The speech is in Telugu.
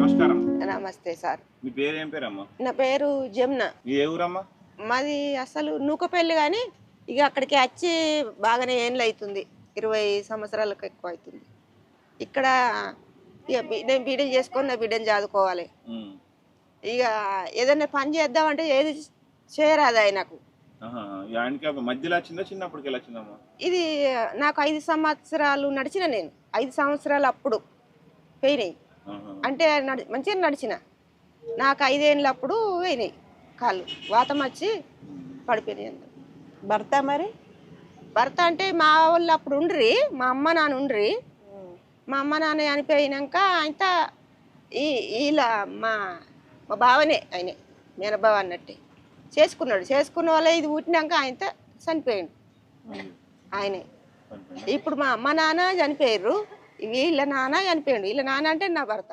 నమస్కారం. నమస్తే సార్. మీ పేరు ఏం పేరమ్మా? నా పేరు జమున. మీ ఏ ఊరమ్మా? మాది అసలు నూకపల్లి కానీ ఇక అక్కడికి వచ్చి బాగానే ఏండ్లు అవుతుంది, 20 సంవత్సరాలకు ఎక్కువ అవుతుంది. ఇక్కడ ఇక నేను బీడీలు చేసుకొని నా బిడ్డను చదువుకోవాలి. ఇక ఏదైనా పని చేద్దామంటే ఏది చేయరాదు ఆయనకు. మధ్యలో వచ్చిందా, చిన్నప్పటికి వచ్చిందమ్మా? ఇది నాకు 5 సంవత్సరాలు నడిచిన, నేను 5 సంవత్సరాలు అప్పుడు పోయినాయి. అంటే మంచిగా నడిచిన, నాకు 5 ఏళ్ళు అప్పుడు పోయినాయి కాళ్ళు, వాతం వచ్చి పడిపోయినాయి. భర్త మరి భర్త అంటే మా వాళ్ళు అప్పుడు ఉండ్రి, మా అమ్మ నాన్న ఉండ్రి. మా అమ్మ నాన్న చనిపోయినాక ఆయన ఇలా మా బావనే, ఆయనే మేనబావ అన్నట్టే చేసుకున్న వాళ్ళే. ఇది పుట్టినాక ఆయనతో చనిపోయాడు ఆయనే. ఇప్పుడు మా అమ్మ నాన్న చనిపోయారు, వీళ్ళ నాన్న చనిపోయాడు. వీళ్ళ నాన్న అంటే నా భర్త.